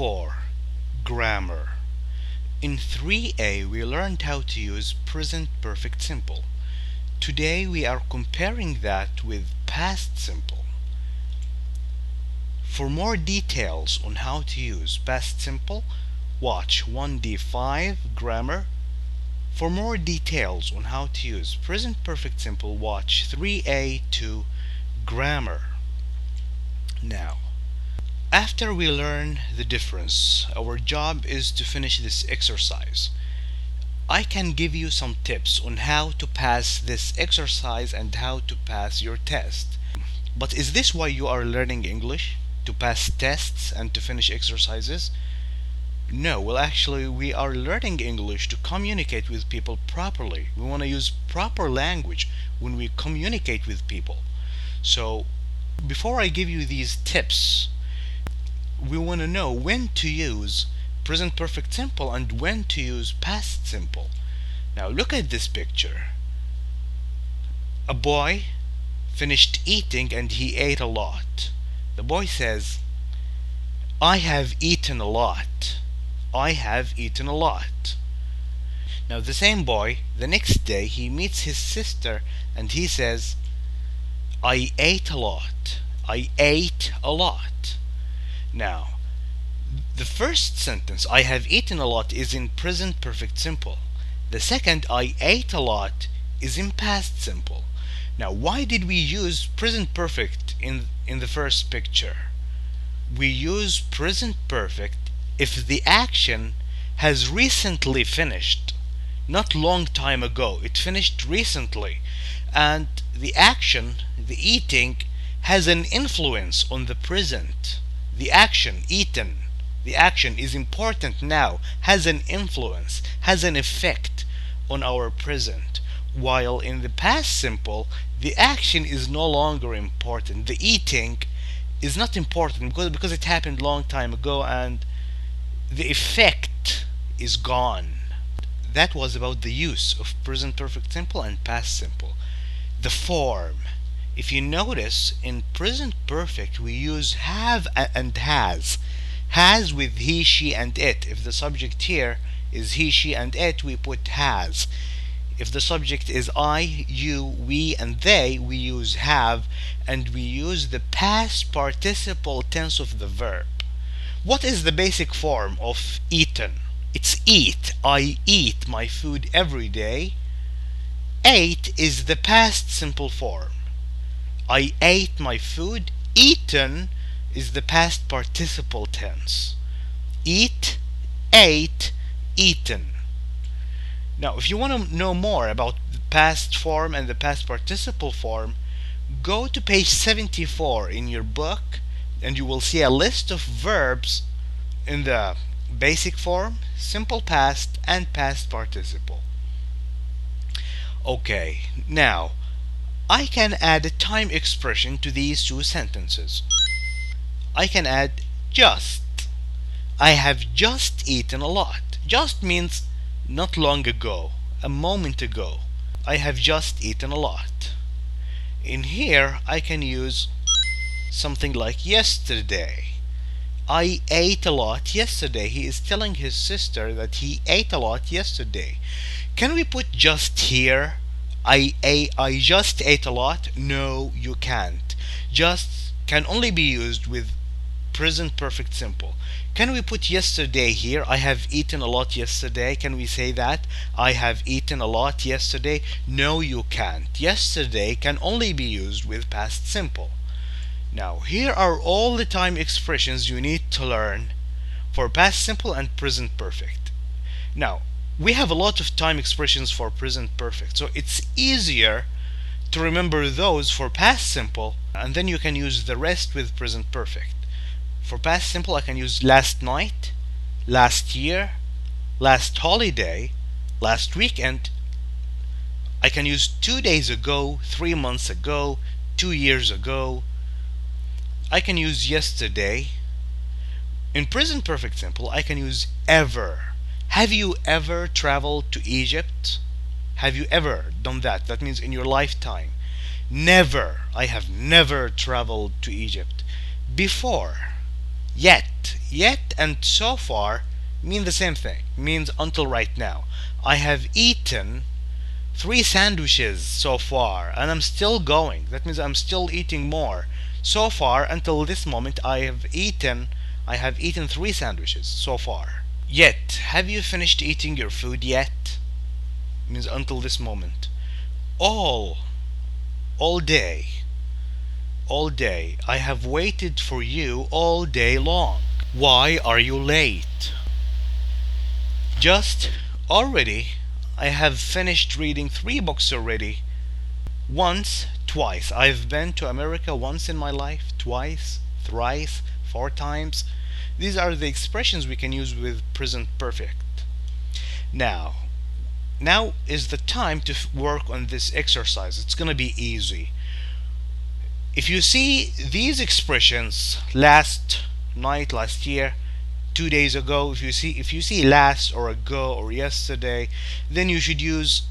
4. Grammar. In 3a we learned how to use present perfect simple. Today we are comparing that with past simple. For more details on how to use past simple, watch 1d5 Grammar. For more details on how to use present perfect simple, watch 3a2 Grammar. Now, after we learn the difference, our job is to finish this exercise. I can give you some tips on how to pass this exercise and how to pass your test. But is this why you are learning English? To pass tests and to finish exercises? No, well actually we are learning English to communicate with people properly. We want to use proper language when we communicate with people. So before I give you these tips, we want to know when to use present perfect simple and when to use past simple. Now look at this picture. A boy finished eating and he ate a lot. The boy says, I have eaten a lot. I have eaten a lot. Now the same boy, the next day he meets his sister and he says, I ate a lot. I ate a lot. Now, the first sentence, I have eaten a lot, is in present perfect simple. The second, I ate a lot, is in past simple. Now, why did we use present perfect in the first picture? We use present perfect if the action has recently finished, not long time ago. It finished recently, and the action, the eating, has an influence on the present. The action, eaten, the action is important now, has an influence, has an effect on our present. While in the past simple, the action is no longer important. The eating is not important because it happened long time ago and the effect is gone. That was about the use of present perfect simple and past simple. The form. If you notice, in present perfect we use have and has. Has with he, she, and it. If the subject here is he, she, and it, we put has. If the subject is I, you, we, and they, we use have, and we use the past participle tense of the verb. What is the basic form of eaten? It's eat. I eat my food every day. Ate is the past simple form. I ate my food. Eaten is the past participle tense. Eat, ate, eaten. Now, if you want to know more about the past form and the past participle form, go to page 74 in your book and you will see a list of verbs in the basic form, simple past, and past participle. Okay, now I can add a time expression to these two sentences. I can add just. I have just eaten a lot. Just means not long ago, a moment ago. I have just eaten a lot. In here, I can use something like yesterday. I ate a lot yesterday. He is telling his sister that he ate a lot yesterday. Can we put just here? I just ate a lot? No, you can't. Just can only be used with present perfect simple. Can we put yesterday here? I have eaten a lot yesterday. Can we say that? I have eaten a lot yesterday? No, you can't. Yesterday can only be used with past simple. Now, here are all the time expressions you need to learn for past simple and present perfect. Now, we have a lot of time expressions for present perfect, so it's easier to remember those for past simple, and then you can use the rest with present perfect. For past simple, I can use last night, last year, last holiday, last weekend. I can use 2 days ago, 3 months ago, 2 years ago. I can use yesterday. In present perfect simple, I can use ever. Have you ever traveled to Egypt? Have you ever done that? That means in your lifetime. Never. I have never traveled to Egypt. Before. Yet. yet and so far mean the same thing, means until right now. I have eaten 3 sandwiches so far and I'm still going. That means I'm still eating more. So far, until this moment, I have eaten 3 sandwiches so far. Yet, have you finished eating your food yet? Means until this moment. All day, I have waited for you all day long. Why are you late? Just already, I have finished reading 3 books already. Once, twice. I've been to America once in my life, twice, thrice, 4 times. These are the expressions we can use with present perfect. Now is the time to work on this exercise. It's going to be easy. If you see these expressions last night, last year, 2 days ago, if you see last or ago or yesterday, then you should use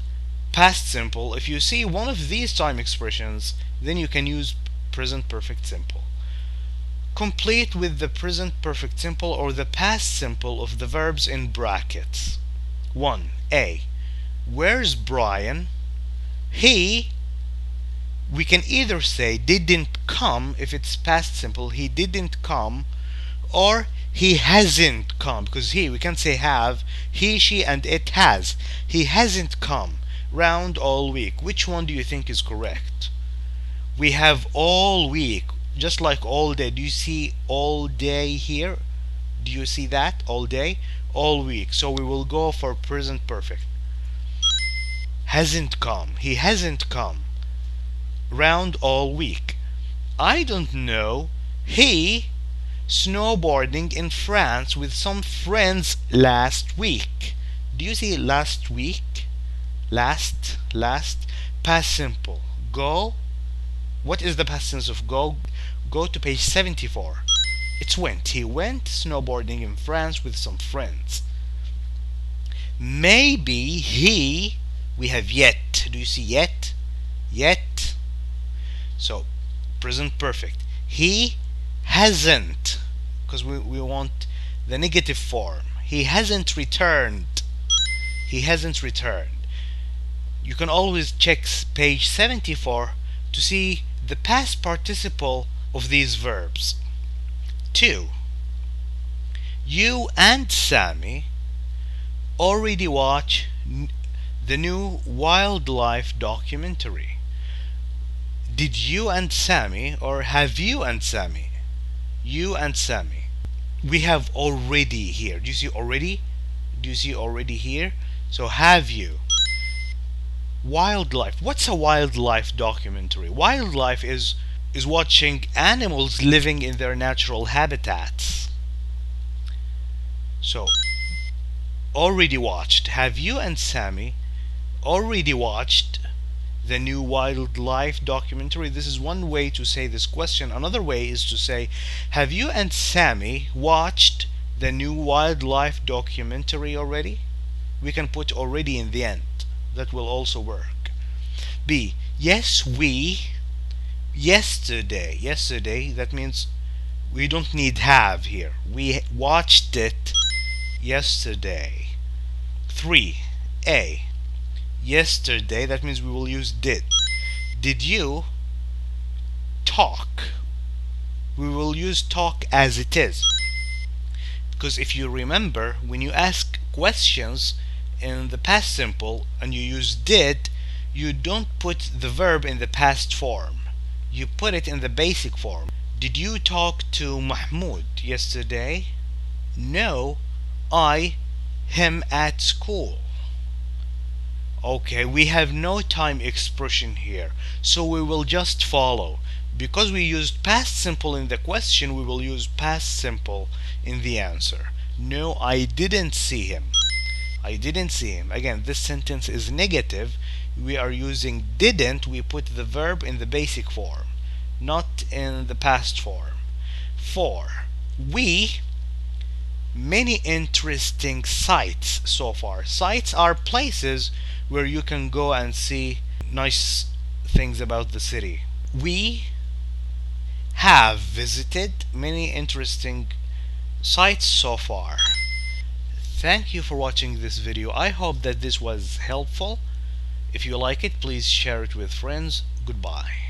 past simple. If you see one of these time expressions, then you can use present perfect simple. Complete with the present perfect simple or the past simple of the verbs in brackets. 1a. Where's Brian? He, we can either say didn't come if it's past simple, he didn't come, or he hasn't come, because we can't say have, he, she, and it has. He hasn't come round all week. Which one do you think is correct? We have all week, just like all day. Do you see all day here? Do you see that? All day, all week. So we will go for present perfect. Hasn't come. He hasn't come round all week. I don't know. He snowboarding in France with some friends last week. Do you see last week? Last, past simple. Go. What is the past tense of go? Go to page 74. It's went. He went snowboarding in France with some friends. Maybe he, we have yet. Do you see yet? Yet. So, present perfect. He hasn't, because we want the negative form. He hasn't returned. He hasn't returned. You can always check page 74 to see the past participle of these verbs. 2. You and Sammy already watch the new wildlife documentary. Did you and Sammy, or have you and Sammy? You and Sammy. We have already here. Do you see already? Do you see already here? So have you. Wildlife. What's a wildlife documentary? Wildlife is watching animals living in their natural habitats. So, already watched. Have you and Sammy already watched the new wildlife documentary? This is one way to say this question. Another way is to say, have you and Sammy watched the new wildlife documentary already? We can put already in the end. That will also work. B. Yes, we. Yesterday. Yesterday, that means we don't need have here. We watched it yesterday. 3. A. Yesterday, that means we will use did. Did you talk? We will use talk as it is. Because if you remember, when you ask questions in the past simple and you use did, you don't put the verb in the past form. You put it in the basic form. Did you talk to Mahmoud yesterday? No, him at school. Okay, we have no time expression here, so we will just follow. Because we used past simple in the question, we will use past simple in the answer. No, I didn't see him. I didn't see him. Again, this sentence is negative. We are using didn't. We put the verb in the basic form, not in the past form. 4. We. Many interesting sites so far. Sites are places where you can go and see nice things about the city. We have visited many interesting sites so far. Thank you for watching this video. I hope that this was helpful. If you like it, please share it with friends. Goodbye.